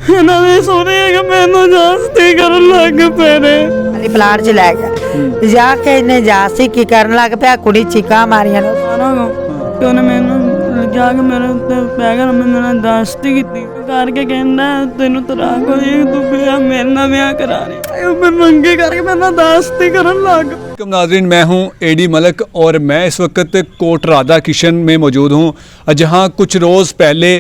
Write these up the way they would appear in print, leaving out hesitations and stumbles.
ਇਹਨਾਂ ਦੇ ਸੋਹਰੇ ਹੈਗੇ ਮੈਨੂੰ ਜਾਸਤੀ ਕਰਨ ਲੱਗ ਪਏ ਨੇ। ਅਲੀ ਪਲਾਟ 'ਚ ਲੈ ਗਿਆ ਜਾ ਕੇ ਇਹਨੇ ਜਾਸਤੀ ਕੀ ਕਰਨ ਲੱਗ ਪਿਆ, ਕੁੜੀ ਚੀਕਾਂ ਮਾਰੀਆਂ ਨੇ ਤੇ ਉਹਨੇ ਮੈਨੂੰ ਜਾ ਕੇ ਮੇਰੇ ਉੱਤੇ ਪੈ ਗਿਆ, ਮੈਨੂੰ ਜਾਸਤੀ ਕੀਤੀ ਕਰਕੇ ਕਹਿੰਦਾ ਤੈਨੂੰ ਤਲਾਕ ਹੋ ਜਾਏਗੀ, ਤੂੰ ਵਿਆਹ ਮੇਰੇ ਨਾਲ ਵਿਆਹ ਕਰਾ ਰਹੀ। मैं मंगे करके मैं ना दास्ती करन लग। नाज़रीन, मैं हूं एडी मलिक और मैं इस वक्त कोट राधा किशन में मौजूद हूं, जहां कुछ रोज़ पहले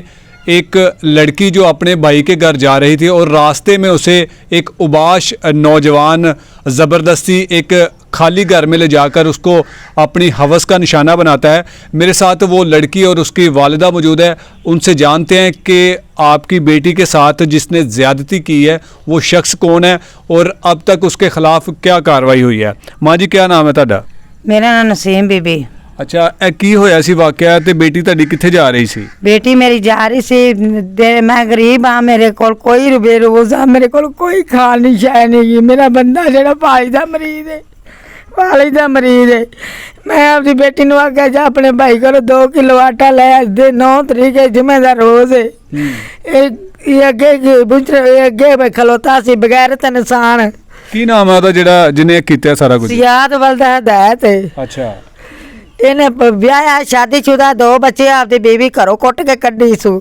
एक लड़की जो अपने भाई के घर जा रही थी और रास्ते में उसे एक उबाश नौजवान ज़बरदस्ती एक खाली घर में ले जाकर उसको अपनी हवस का निशाना बनाता है। मेरे साथ वो लड़की और उसकी वालिदा मौजूद है, उनसे जानते हैं कि आपकी बेटी के साथ जिसने ज़्यादती की है वो शख्स कौन है और अब तक उसके ख़िलाफ़ क्या कार्रवाई हुई है। माँ जी, क्या नाम है तुहाडा? मेरा नाम नसीम बीबी। अच्छा, ਇਹ ਕੀ ਹੋਇਆ ਸੀ ਵਾਕਿਆ ਤੇ ਬੇਟੀ ਤੁਹਾਡੀ ਕਿੱਥੇ ਜਾ ਰਹੀ ਸੀ? बेटी मेरी जा रही सी, मैं गरीब हाँ, मेरे को कोई रुपये रोज़ आ, मेरे को कोई खानी शाय नहीं। मेरा बंदा जो पाली का मरीज है, पाली का मरीज है। मैं अपनी बेटी ने आख्या जा अपने भाई को 2 किलो आटा ले, दे 9 तरीक जुमे का रोज़ है। अगे खलोता सी बगैर इंसान। ਕੀ ਨਾਮ ਹੈ ਉਹਦਾ ਜਿਹੜਾ ਜਿਹਨੇ ਕੀਤਾ ਸਾਰਾ ਕੁਝ? सियाद वल्द हदायत है। अच्छा, ਇਹਨੇ ਵਿਆਹਿਆ, ਸ਼ਾਦੀशुदा 2 ਬੱਚੇ, ਆਪਦੀ ਬੀਵੀ ਘਰੋਂ ਕੁੱਟ ਕੇ ਕੱਢੀ ਸੂ।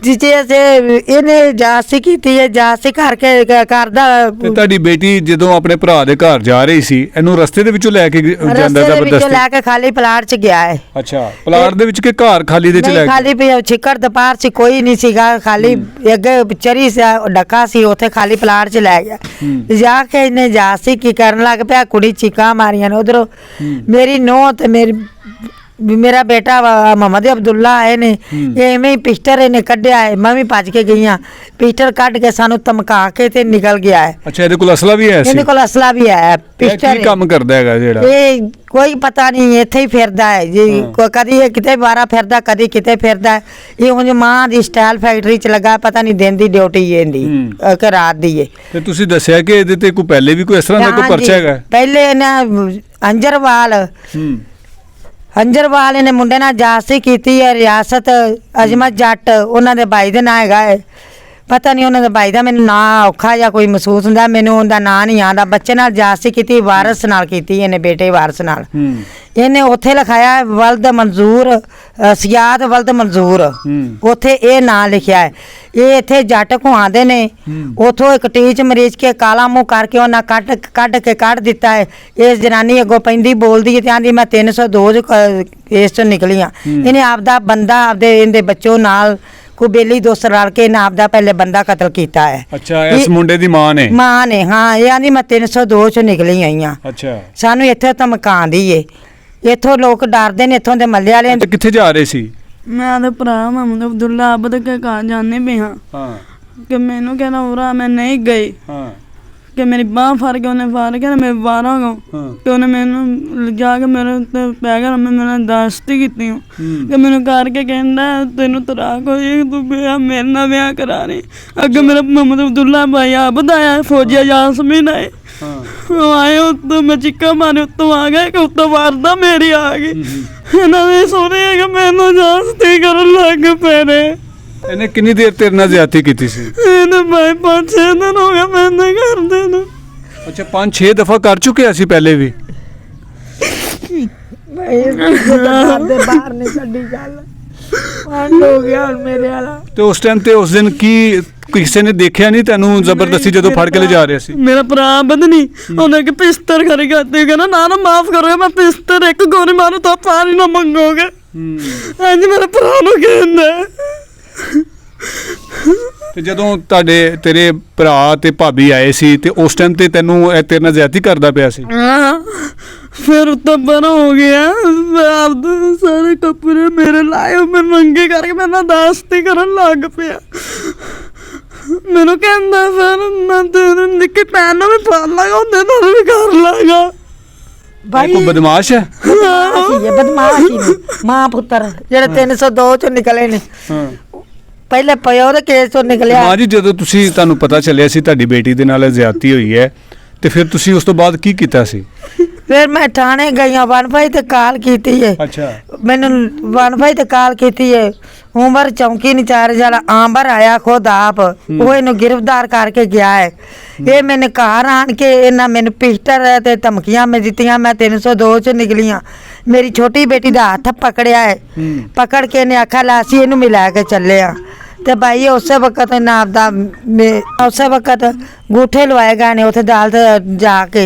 ਜਿੱਥੇ ਇਹਨੇ ਜਾਸਤੀ ਕੀਤੀ ਹੈ, ਜਾਸਤੀ ਕਰਕੇ ਕਰਦਾ। ਤੇ ਤੁਹਾਡੀ ਬੇਟੀ ਜਦੋਂ ਆਪਣੇ ਭਰਾ ਦੇ ਘਰ ਜਾ ਰਹੀ ਸੀ, ਇਹਨੂੰ ਰਸਤੇ ਦੇ ਵਿੱਚੋਂ ਲੈ ਕੇ ਜਾਂਦਾ ਰਸਤੇ ਦੇ ਵਿੱਚੋਂ ਜ਼ਬਰਦਸਤੀ? ਲੈ ਕੇ ਖਾਲੀ ਪਲਾਟ 'ਚ ਗਿਆ ਹੈ। ਅੱਛਾ, ਪਲਾਟ ਦੇ ਵਿੱਚ ਕਿ ਘਰ ਖਾਲੀ ਦੇ ਚ ਲੈ ਨਹੀਂ, ਕੇ? ਖਾਲੀ ਛਿੱਕੜ ਦਪਾਰ 'ਚ ਕੋਈ ਨਹੀਂ ਸੀਗਾ, ਖਾਲੀ ਅੱਗੇ ਚਰੀ ਡੱਕਾ ਸੀ, ਉੱਥੇ ਖਾਲੀ ਪਲਾਟ 'ਚ ਲੈ ਗਿਆ। ਜਾ ਕੇ ਇਹਨੇ ਜਾਸਤੀ ਕੀ ਕਰਨ ਲੱਗ ਪਿਆ, ਕੁੜੀ ਚੀਕਾਂ ਮਾਰੀਆਂ ਨੇ ਉਧਰੋਂ। ਮੇਰੀ ਨੂੰਹ ਤੇ मेरा बेटा मोहम्मद अब्दुल्ला आए ने, एवें ही पिस्टर इन्हें कढ़िया है, मैं भी भज के गई हाँ। पिस्टर कढ़ के सानू धमका के ते निकल गया है। अच्छा, ਇਹਦੇ ਕੋਲ ਅਸਲਾ ਵੀ ਹੈ ਸੀ? ਇਹਦੇ ਕੋਲ ਅਸਲਾ ਵੀ ਹੈ, ਪਿਸਟਰ। ਕੀ ਕੰਮ ਕਰਦਾ ਹੈਗਾ ਜਿਹੜਾ ਇਹ ਕੋਈ ਪਤਾ ਨਹੀਂ, ਇੱਥੇ ਹੀ ਫਿਰਦਾ ਹੈ ਜੀ। ਕਦੀ ਇਹ ਕਿਤੇ ਬਾਰਾ ਫਿਰਦਾ, ਕਦੀ ਕਿਤੇ ਫਿਰਦਾ। ਇਹ ਉਂਝ ਮਾਂ ਦੀ ਸਟਾਈਲ ਫੈਕਟਰੀ 'ਚ ਲੱਗਾ, ਪਤਾ ਨਹੀਂ ਦਿਨ ਦੀ ਡਿਊਟੀ ਇਹਦੀ ਕਿ ਰਾਤ ਦੀ ਹੈ। ਤੇ ਤੁਸੀਂ ਦੱਸਿਆ ਕਿ ਇਹਦੇ ਤੇ ਕੋਈ ਪਹਿਲੇ ਵੀ ਕੋਈ ਇਸ ਤਰ੍ਹਾਂ ਦਾ ਕੋਈ ਪਰਚਾ ਹੈਗਾ? ਪਹਿਲੇ ਇਹਨੇ ਅੰਜਰਵਾਲ ਇਹਨੇ ਮੁੰਡੇ ਨਾਲ ਜਾਸਤੀ ਕੀਤੀ ਹੈ। ਰਿਆਸਤ ਅਜਮਤ ਜੱਟ ਉਹਨਾਂ ਦੇ ਭਾਈ ਦੇ ਨਾਂ ਹੈਗਾ ਹੈ, ਪਤਾ ਨਹੀਂ ਉਹਨਾਂ ਦੇ ਭਾਈ ਦਾ ਮੈਨੂੰ ਨਾਂ ਔਖਾ ਜਾਂ ਕੋਈ ਮਹਿਸੂਸ ਹੁੰਦਾ, ਮੈਨੂੰ ਉਹਦਾ ਨਾਂ ਨਹੀਂ ਆਉਂਦਾ। ਬੱਚੇ ਨਾਲ ਜਾਸਤੀ ਕੀਤੀ, ਵਾਰਸ ਨਾਲ ਕੀਤੀ ਇਹਨੇ, ਬੇਟੇ ਵਾਰਸ ਨਾਲ। ਇਹਨੇ ਉੱਥੇ ਲਿਖਾਇਆ ਵਲਦ ਮਨਜ਼ੂਰ, ਸਿਆਦ ਵਲਦ ਮਨਜ਼ੂਰ, ਉੱਥੇ ਇਹ ਨਾਂ ਲਿਖਿਆ ਹੈ। ਇਹ ਇੱਥੇ ਜੱਟ ਘੁਆਉਂਦੇ ਨੇ, ਉੱਥੋਂ ਇੱਕ ਟੀਚ ਮਰੀਜ਼ ਕੇ ਕਾਲਾ ਮੂੰਹ ਕਰਕੇ ਉਹਨਾਂ ਕੱਢ ਦਿੱਤਾ ਹੈ। ਇਸ ਜਨਾਨੀ ਅੱਗੋਂ ਪੈਂਦੀ ਬੋਲਦੀ ਹੈ ਤੇ ਆਂਦੀ ਮੈਂ 302 ਕੇਸ ਚੋਂ ਨਿਕਲੀ ਹਾਂ। ਇਹਨੇ ਆਪਦਾ ਬੰਦਾ ਆਪਦੇ ਇਹਦੇ ਬੱਚੋਂ ਨਾਲ ਕੋਈ ਬੇਲੀ ਦੋਸਤ ਰਲ ਕੇ ਇਹਨਾਂ ਆਪਦਾ ਪਹਿਲੇ ਬੰਦਾ ਕਤਲ ਕੀਤਾ ਹੈ। ਅੱਛਾ, ਇਸ ਮੁੰਡੇ ਦੀ ਮਾਂ ਨੇ? ਮਾਂ ਨੇ, ਹਾਂ। ਇਹ ਆਂਦੀ ਮੈਂ 302 ਚੋਂ ਨਿਕਲੀ ਆਈ ਹਾਂ। ਅੱਛਾ, ਸਾਨੂੰ ਇੱਥੇ ਧਮਕਾਉਂਦੀ ਏ। ਇੱਥੋਂ ਲੋਕ ਡਰਦੇ ਨੇ, ਇੱਥੋਂ ਦੇ ਮੱਲੇ ਵਾਲੇ। ਕਿੱਥੇ ਜਾ ਰਹੇ ਸੀ? मैं आधे भरा मोहम्मद अब्दुल्ला आबद के कहा जाने पे हाँ कि मैनू कहना हो रहा, मैं नहीं गई कि मेरी बांह फाड़ के उन्हें फाड़ के मैं बाहर गया कि उन्हें मैनू जाके मेरे उत्ते पै गया। मैंने दास्ती की कि मैनू करके कहना तेनू तलाक हो जाएगी, तू ब्याह मेरे नाल ब्याह करा रही। अगे मेरा मोहम्मद अब्दुल्ला भाई आबद आया, फौजिया यासमीन आए, आए उत्तों मैं चिक्का मारे, उत्तों आ गए कि उत्तों वारदा मेरी आ गई। ਇਹਨਾਂ ਦੇ ਸੋਹਰੇ ਹੈਗੇ ਮੈਨੂੰ ਜਾਸਤੀ ਕਰਨ ਲੱਗ ਪਏ ਨੇ। ਇਹਨੇ ਕਿੰਨੀ ਦੇਰ ਤੇਰੇ ਨਾਲ ਜ਼ਿਆਦਤੀ ਕੀਤੀ ਸੀ? ਇਹਨੇ ਭਾਈ 5-6 ਦਿਨ ਹੋ ਗਏ ਮੈਨੂੰ ਕਰਦੇ ਨੂੰ। ਅੱਛਾ, 5-6 ਦਫਾ ਕਰ ਚੁੱਕਿਆ ਸੀ ਪਹਿਲੇ ਵੀ? ਬਾਹਰ ਨਹੀਂ ਕੱਢੀ ਗੱਲ, ਪੰਡ ਹੋ ਗਿਆ ਹੁਣ ਮੇਰੇ ਵਾਲਾ। ਤੇ ਉਸ ਟਾਈਮ ਤੇ ਉਸ ਦਿਨ ਕੀ ਕਿਸੇ ਨੇ ਦੇਖਿਆ ਨਹੀਂ ਤੈਨੂੰ ਜ਼ਬਰਦਸਤੀ ਜਦੋਂ ਫੜ ਕੇ ਲੈ ਜਾ ਰਹੇ ਸੀ? ਮੇਰਾ ਭਰਾ ਬਦਨੀ ਉਹਨੇ ਕਿ ਪਿਸਤਰ ਕਰ ਗਿਆ ਤੇ ਕਹਿੰਦਾ ਨਾ ਮਾਫ ਕਰੋਗੇ, ਮੈਂ ਪਿਸਤਰ ਇੱਕ ਗੋਲੀ ਮਾਰੂ ਤਾਂ ਪਾਣੀ ਨਾ ਮੰਗੋਗੇ। ਇੰਜ ਮੇਰੇ ਭਰਾ ਨੂੰ ਕਹਿੰਦਾ। ਤੇ ਜਦੋਂ ਤੇਰੇ ਭਰਾ ਤੇ ਭਾਬੀ ਆਏ ਸੀ ਤੇ ਉਸ ਟਾਈਮ ਤੇ ਤੈਨੂੰ ਇਹ ਤੇਰੇ ਨਾਲ ਜ਼ਿਆਦਤੀ ਕਰਦਾ ਪਿਆ ਸੀ? ਹਾਂ, फिर उत्तर बना हो गया। आप सारे कपड़े मेरे लाए, मैं नंगे करके मैं ना दास्ती करन लग पिया। मैनू कहंदा फिर मैं तेरे निक्के भैन भी फड़ लागा, उन्हें नाल भी कर लागा। भाई को बदमाश है, बदमाश ही मां पुत्र ਜਿਹੜੇ 302 ਚੋਂ ਨਿਕਲੇ ਨੇ। ਪਹਿਲੇ ਪਿਓ ਦੇ ਕੇਸ ਚੋਂ ਨਿਕਲਿਆ। ਮਾਂ ਜੀ, ਜਦੋਂ ਤੁਹਾਨੂੰ ਪਤਾ ਚੱਲਿਆ ਸੀ ਤੁਹਾਡੀ ਬੇਟੀ ਦੇ ਨਾਲ ਜ਼ਿਆਦਤੀ ਹੋਈ ਹੈ ਤੇ ਫਿਰ ਤੁਸੀਂ ਉਸ ਤੋਂ ਬਾਅਦ ਕੀ ਕੀਤਾ ਸੀ? ਫਿਰ ਮੈਂ ਥਾਣੇ ਗਈਆਂ 1 ਤੇ ਕਾਲ ਕੀਤੀ ਹੈ। ਅੱਛਾ। ਮੈਨੂੰ 1 ਤੇ ਕਾਲ ਕੀਤੀ ਹੈ। ਉਮਰ ਚੌਂਕੀ ਇੰਚਾਰਜ ਵਾਲਾ ਆਂਬਰ ਆਇਆ ਖੁਦ ਆਪ, ਉਹ ਇਹਨੂੰ ਗ੍ਰਿਫਤਾਰ ਕਰਕੇ ਗਿਆ ਹੈ। ਇਹ ਮੈਨੇ ਘਰ ਆਣ ਕੇ ਇਹਨਾਂ ਮੈਨੂੰ ਪਿਸਟਲ ਤੇ ਧਮਕੀਆਂ ਮੈਂ ਦਿੱਤੀਆਂ। ਮੈਂ 302 ਚ ਨਿਕਲੀਆਂ। ਮੇਰੀ ਛੋਟੀ ਬੇਟੀ ਦਾ ਹੱਥ ਪਕੜਿਆ ਹੈ। ਪਕੜ ਕੇ ਇਹਨੇ ਆਖਿਆ ਲਾ ਅਸੀਂ ਇਹਨੂੰ ਮਿਲਾ ਕੇ ਚੱਲੇ ਆ। ਤੇ ਭਾਈ ਉਸੇ ਵਕਤ ਇਹਨਾਂ ਆਪਦਾ ਉਸੇ ਵਕਤ ਗੂਠੇ ਲਵਾਏ ਗਏ ਨੇ ਉੱਥੇ ਅਦਾਲਤ ਜਾ ਕੇ।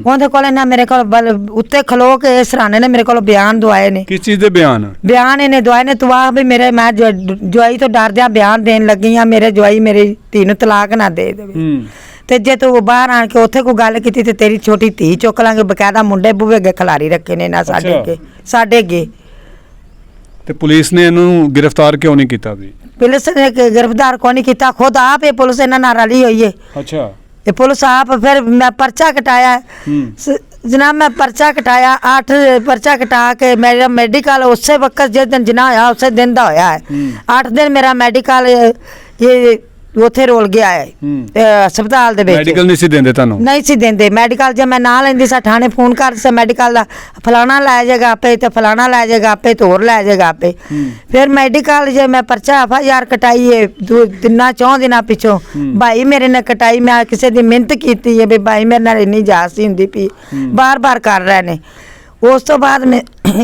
ਉਹਦੇ ਕੋਲ ਇਹਨਾਂ ਮੇਰੇ ਕੋਲ ਉੱਤੇ ਖਲੋ ਕੇ ਸਰਾਣੇ ਨੇ ਮੇਰੇ ਕੋਲ ਬਿਆਨ ਦਵਾਏ ਨੇ। ਕਿਸ ਚੀਜ਼ ਦੇ ਬਿਆਨ? ਬਿਆਨ ਇਹਨੇ ਦਵਾਏ ਨੇ ਤੂੰ ਆਖ ਵੀ ਮੇਰੇ ਮੈਂ ਜਵਾਈ ਤੋਂ ਡਰਦਿਆਂ ਬਿਆਨ ਦੇਣ ਲੱਗੀ ਆ, ਮੇਰੇ ਜਵਾਈ ਮੇਰੀ ਧੀ ਨੂੰ ਤਲਾਕ ਨਾ ਦੇ ਦੇਵੇ, ਤੇ ਜੇ ਤੂੰ ਬਾਹਰ ਆਣ ਕੇ ਉੱਥੇ ਕੋਈ ਗੱਲ ਕੀਤੀ ਤੇ ਤੇਰੀ ਛੋਟੀ ਧੀ ਚੁੱਕ ਲਾਂਗੇ। ਬਕਾਇਦਾ ਮੁੰਡੇ ਬੂਹੇ ਅੱਗੇ ਖਿਲਾਰੀ ਰੱਖੇ ਨੇ ਨਾ ਸਾਡੇ ਅੱਗੇ। ਤੇ ਪੁਲਿਸ ਨੇ ਇਹਨੂੰ ਗ੍ਰਿਫਤਾਰ ਕਿਉਂ ਨਹੀਂ ਕੀਤਾ ਵੀ? ਪੁਲਿਸ ਨੇ ਗ੍ਰਿਫਤਾਰ ਕੋਈ ਨਹੀਂ ਕੀਤਾ, ਖੁਦ ਆਪ ਇਹ ਪੁਲਿਸ ਇਹਨਾਂ ਨਾਲ ਰਲੀ ਹੋਈ ਹੈ। ਅੱਛਾ। ਇਹ ਪੁਲਿਸ ਆਪ ਫਿਰ ਮੈਂ ਪਰਚਾ ਕਟਾਇਆ ਜਨਾਬ, ਮੈਂ ਪਰਚਾ ਕਟਾਇਆ 8 ਪਰਚਾ ਕਟਾ ਕੇ ਮੇਰਾ ਮੈਡੀਕਲ ਉਸੇ ਵਕਤ ਜਿਸ ਦਿਨ ਜਿਨਾ ਹੋਇਆ ਉਸੇ ਦਿਨ ਦਾ ਹੋਇਆ ਹੈ। 8 ਦਿਨ ਮੇਰਾ ਮੈਡੀਕਲ ਇਹ ਉੱਥੇ ਰੋਲ ਗਿਆ ਹੈ ਹਸਪਤਾਲ ਦੇ ਵਿੱਚ। ਮੈਡੀਕਲ ਨਹੀਂ ਸੀ ਦਿੰਦੇ ਤੁਹਾਨੂੰ? ਨਹੀਂ ਸੀ ਦਿੰਦੇ ਮੈਡੀਕਲ। ਜੇ ਮੈਂ ਨਾ ਲੈਂਦੀ ਸਾ ਥਾਣੇ ਫੋਨ ਕਰ ਦਿੱਤਾ ਮੈਡੀਕਲ ਦਾ, ਫਲਾਣਾ ਲੈ ਜਾਏਗਾ ਆਪੇ ਤੇ ਫਲਾਣਾ ਲੈ ਜਾਏਗਾ ਆਪੇ ਤੇ ਹੋਰ ਲੈ ਜਾਏਗਾ ਆਪੇ। ਫਿਰ ਮੈਡੀਕਲ ਜੇ ਮੈਂ ਪਰਚਾ FIR ਕਟਾਈ ਹੈ 3-4 ਦਿਨਾਂ ਪਿੱਛੋਂ, ਭਾਈ ਮੇਰੇ ਨੇ ਕਟਾਈ। ਮੈਂ ਕਿਸੇ ਦੀ ਮਿਹਨਤ ਕੀਤੀ ਹੈ ਵੀ ਭਾਈ ਮੇਰੇ ਨਾਲ ਇੰਨੀ ਜਾਚ ਹੁੰਦੀ ਪਈ, ਬਾਰ-ਬਾਰ ਕਰ ਰਹੇ ਨੇ। ਉਸ ਤੋਂ ਬਾਅਦ ਮੈਂ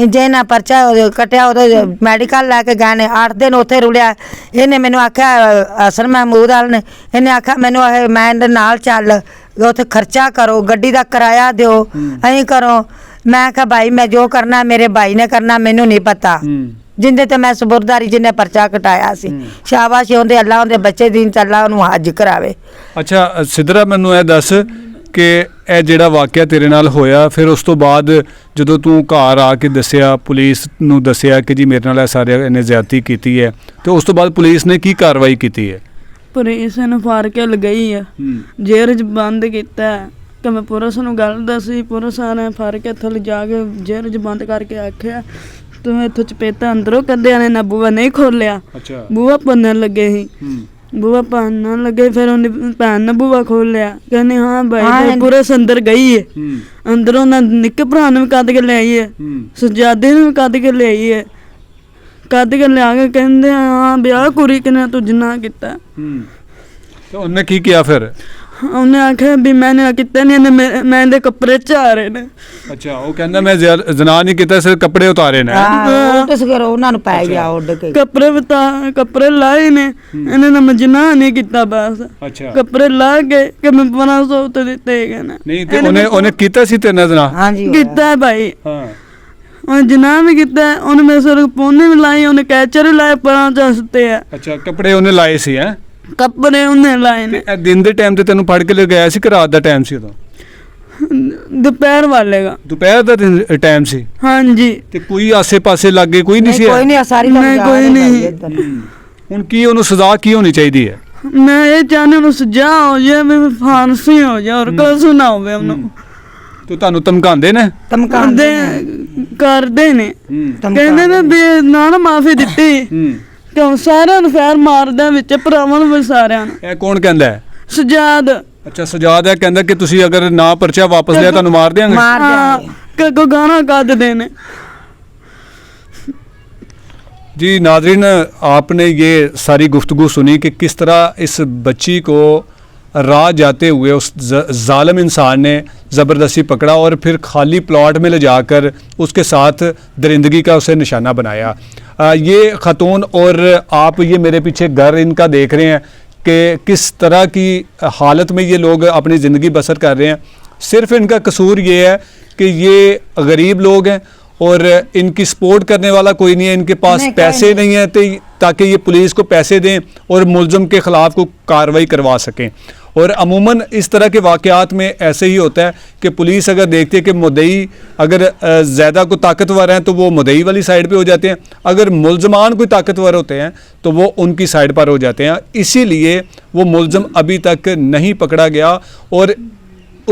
ਜੇ ਨਾ ਪਰਚਾ ਕਟਿਆ ਉਦੋਂ ਮੈਡੀਕਲ ਲੈ ਕੇ ਗਏ ਨੇ। 8 ਦਿਨ ਉੱਥੇ ਰੁਲਿਆ। ਇਹਨੇ ਮੈਨੂੰ ਆਖਿਆ ਅਸਲ ਮਹਿਮੂਦ ਵਾਲ ਨੇ, ਇਹਨੇ ਆਖਿਆ ਮੈਨੂੰ ਮੈਂ ਇਹਦੇ ਨਾਲ ਚੱਲ, ਉੱਥੇ ਖਰਚਾ ਕਰੋ, ਗੱਡੀ ਦਾ ਕਿਰਾਇਆ ਦਿਓ, ਐਂ ਕਰੋ। ਮੈਂ ਕਿਹਾ ਭਾਈ ਮੈਂ ਜੋ ਕਰਨਾ ਮੇਰੇ ਭਾਈ ਨੇ ਕਰਨਾ, ਮੈਨੂੰ ਨਹੀਂ ਪਤਾ। ਜਿੰਦੇ ਤੇ ਮੈਂ ਸਬੁਰਦਾਰੀ ਜਿਹਨੇ ਪਰਚਾ ਕਟਾਇਆ ਸੀ। ਸ਼ਾਬਾਸ਼ ਉਹਦੇ ਅੱਲਾ ਉਹਦੇ ਬੱਚੇ ਦੀਨ ਚ ਅੱਲਾ ਉਹਨੂੰ ਹੱਜ ਕਰਾਵੇ। ਅੱਛਾ ਸਿੱਧਰਾ, ਮੈਨੂੰ ਇਹ ਦੱਸ ਕਿ ਇਹ ਜਿਹੜਾ ਵਾਕਿਆ ਤੇਰੇ ਨਾਲ ਹੋਇਆ, ਫਿਰ ਉਸ ਤੋਂ ਬਾਅਦ ਜਦੋਂ ਤੂੰ ਘਰ ਆ ਕੇ ਦੱਸਿਆ, ਪੁਲਿਸ ਨੂੰ ਦੱਸਿਆ ਕਿ ਜੀ ਮੇਰੇ ਨਾਲ ਇਹ ਸਾਰੇ ਇਹਨੇ ਜ਼ਿਆਦਤੀ ਕੀਤੀ ਹੈ, ਤੇ ਉਸ ਤੋਂ ਬਾਅਦ ਪੁਲਿਸ ਨੇ ਕੀ ਕਾਰਵਾਈ ਕੀਤੀ ਹੈ? ਪੁਲਿਸ ਨੇ ਫਾੜ ਕੇ ਲਗਾਈ ਆ, ਜੇਲ੍ਹ 'ਚ ਬੰਦ ਕੀਤਾ ਕਿ ਮੈਂ ਪੁਲਿਸ ਨੂੰ ਗੱਲ ਦੱਸੀ। ਪੁਲਿਸ ਨੇ ਫੜ ਕੇ ਇੱਥੋਂ ਲਿਜਾ ਕੇ ਜੇਲ੍ਹ 'ਚ ਬੰਦ ਕਰਕੇ ਆਖਿਆ ਤੂੰ ਇੱਥੋਂ ਚਪੇਤਾ ਅੰਦਰੋਂ ਕੱਢਿਆ ਨੇ ਨਾ, ਬੂਹਾ ਨਹੀਂ ਖੋਲਿਆ। ਬੂਹਾ ਭੰਨਣ ਲੱਗੇ ਸੀ, ਬੂਹਾ ਭੰਨਣ ਲੱਗੇ। ਫਿਰ ਉਹਨੇ ਭੈਣ ਨੇ ਬੂਹਾ ਖੋਲਿਆ, ਕਹਿੰਦੇ ਹਾਂ ਭਾਈ ਪੁਲਿਸ ਅੰਦਰ ਗਈ ਹੈ। ਅੰਦਰੋਂ ਉਹਨਾਂ ਨਿੱਕੇ ਭਰਾ ਨੂੰ ਵੀ ਕੱਢ ਕੇ ਲਿਆਈ ਹੈ, ਸਜਾਦੇ ਨੂੰ ਵੀ ਕੱਢ ਕੇ ਲਿਆਈ ਹੈ। ਕੱਢ ਕੇ ਲਿਆ ਕੇ ਕਹਿੰਦੇ ਹਾਂ ਵਿਆਹ ਕੁੜੀ ਕਿਨੇ ਤੂੰ ਜਿੰਨਾ ਕੀਤਾ। ਤੇ ਉਹਨੇ ਕੀ ਕਿਹਾ ਫਿਰ? ਉਹਨੇ ਆਖਿਆ ਵੀ ਮੈਨੇ ਕੀਤਾ ਨਹੀਂ, ਮੈਂ ਇਹਦੇ ਕੱਪੜੇ ਝਾੜੇ ਨੇ। ਅੱਛਾ, ਉਹ ਕਹਿੰਦਾ ਮੈਂ ਜ਼ਨਾ ਨਹੀਂ ਕੀਤਾ, ਸਿਰ ਕੱਪੜੇ ਉਤਾਰੇ ਨੇ। ਉਹਨਾਂ ਨੂੰ ਪੈ ਗਿਆ ਉੱਡ ਕੇ ਕੱਪੜੇ ਲਾਏ ਨੇ ਇਹਨੇ ਨਾ, ਮੈਂ ਜਿੰਨਾ ਨਹੀਂ ਕੀਤਾ ਬਸ। ਅੱਛਾ, ਕੱਪੜੇ ਲਾ ਕੇ ਕਿ ਮੈਂ 1500 ਉੱਤੇ ਦਿੱਤੇ ਗਏ ਨੇ। ਨਹੀਂ ਤੇ ਉਹਨੇ ਕੀਤਾ ਸੀ ਤੇਰੇ ਨਾਲ ਜ਼ਨਾ? ਹਾਂਜੀ ਕੀਤਾ ਭਾਈ। ਹਾਂ, ਉਹਨੇ ਜਿੰਨਾ ਵੀ ਕੀਤਾ, ਉਹਨੇ ਮੇਰੇ ਸਿਰ ਪੋਨੇ ਵੀ ਲਾਏ, ਉਹਨੇ ਕੈਚਰ ਵੀ ਲਾਏ, ਪਰਾਂ ਚਸਤੇ ਆ। ਅੱਛਾ, ਕੱਪੜੇ ਉਹਨੇ ਲਾਏ ਸੀ? ਹੈ, ਕੱਪੜੇ ਉਹਨੇ ਲਾਏ ਨੇ। ਇਹ ਦਿਨ ਦੇ ਟਾਈਮ ਤੇ ਤੈਨੂੰ ਫੜ ਕੇ ਲਗਾਇਆ ਸੀ ਕਿ ਰਾਤ ਦਾ ਟਾਈਮ ਸੀ ਉਦੋਂ? ਦੁਪਹਿਰ ਵਾਲੇਗਾ, ਦੁਪਹਿਰ ਦਾ ਟਾਈਮ ਸੀ। ਹਾਂਜੀ। ਤੇ ਕੋਈ ਆਸੇ-ਪਾਸੇ ਲੱਗੇ ਕੋਈ ਨਹੀਂ ਸੀ? ਕੋਈ ਨਹੀਂ, ਸਾਰੀ ਕੋਈ ਨਹੀਂ। ਹੁਣ ਕੀ ਉਹਨੂੰ ਸਜ਼ਾ ਕੀ ਹੋਣੀ ਚਾਹੀਦੀ ਹੈ? ਮੈਂ ਇਹ ਚਾਹੁੰਦੀ ਉਹਨੂੰ ਸਜ਼ਾ ਹੋ ਜਾਏ, ਫਾਂਸੀ ਹੋ ਜਾਏ, ਔਰ ਕੁਛ ਨਾ ਹੋਵੇ ਉਹਨੂੰ। ਤੇ ਤੁਹਾਨੂੰ ਧਮਕਾਉਂਦੇ ਨੇ? ਧਮਕਾਉਂਦੇ ਕਰਦੇ ਨੇ, ਕਹਿੰਦੇ ਨੇ ਵੀ ਨਾ ਮਾਫੀ ਦਿੱਤੀ ਕਿਉਂ ਸਾਰਿਆਂ ਨੂੰ ਫੇਰ ਮਾਰਦਾ ਵਿੱਚ ਭਰਾਵਾਂ ਨੂੰ ਵੀ ਸਾਰਿਆਂ ਨੂੰ। ਇਹ ਕੌਣ ਕਹਿੰਦਾ ਹੈ? ਸਜਾਦ। ਅੱਛਾ, ਸਜਾਦ ਹੈ ਕਹਿੰਦਾ ਕਿ ਤੁਸੀਂ ਅਗਰ ਨਾ ਪਰਚਾ ਵਾਪਸ ਲਿਆ ਤੁਹਾਨੂੰ ਮਾਰ ਦਿਆਂਗੇ। ਕਿ ਕੋ ਗਾਣਾ ਕੱਢਦੇ ਨੇ। जी नाज़रीन, आपने ये सारी गुफ्तगू सुनी कि किस तरह इस बच्ची को राह जाते हुए उस जालिम इंसान ने ज़बरदस्ती पकड़ा और फिर खाली प्लॉट में ले जाकर उसके साथ दरिंदगी का उसे निशाना बनाया। ये ख़तून और आप ये मेरे पीछे घर इनका देख रहे हैं कि किस तरह की हालत में ये लोग अपनी ज़िंदगी बसर कर रहे हैं। सिर्फ इनका कसूर ये है कि ये गरीब लोग हैं और इनकी सपोर्ट करने वाला कोई नहीं है, इनके पास पैसे नहीं है तो ताकि ये पुलिस को पैसे दें और मुलज़म के ख़िलाफ़ को कार्रवाई करवा सकें। और अमूमन इस तरह के वाक़यात में ऐसे ही होता है कि पुलिस अगर देखती है कि मुद्दई अगर ज़्यादा कोई ताकतवर हैं तो वो मुद्दई वाली साइड पे हो जाते हैं, अगर मुलज़मान कोई ताकतवर होते हैं तो वो उनकी साइड पर हो जाते हैं। इसीलिए वो मुलज़म अभी तक नहीं पकड़ा गया और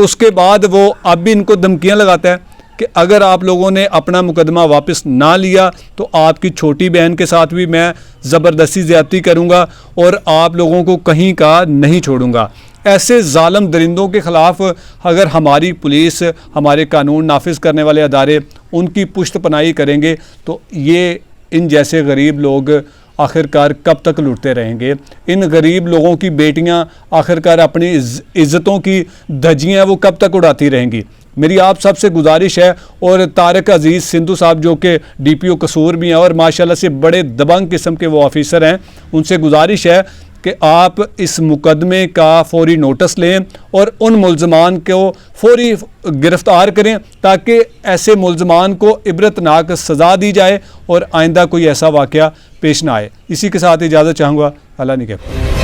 उसके बाद वो अब भी इनको धमकियाँ लगाता है کہ اگر آپ لوگوں نے اپنا مقدمہ واپس نہ لیا تو آپ کی چھوٹی بہن کے ساتھ بھی میں زبردستی زیادتی کروں گا اور آپ لوگوں کو کہیں کا نہیں چھوڑوں گا. ایسے ظالم درندوں کے خلاف اگر ہماری پولیس, ہمارے قانون نافذ کرنے والے ادارے ان کی پشت پناہی کریں گے تو یہ ان جیسے غریب لوگ آخرکار کب تک لوٹتے رہیں گے. ان غریب لوگوں کی بیٹیاں آخرکار اپنی عزتوں کی دھجیاں وہ کب تک اڑاتی رہیں گی. میری آپ سب سے گزارش ہے, اور طارق عزیز سندھو صاحب جو کہ ڈی پی او قصور بھی ہیں اور ماشاءاللہ سے بڑے دبنگ قسم کے وہ آفیسر ہیں, ان سے گزارش ہے کہ آپ اس مقدمے کا فوری نوٹس لیں اور ان ملزمان کو فوری گرفتار کریں تاکہ ایسے ملزمان کو عبرتناک سزا دی جائے اور آئندہ کوئی ایسا واقعہ پیش نہ آئے. اسی کے ساتھ اجازت چاہوں گا. اللہ نگہبان.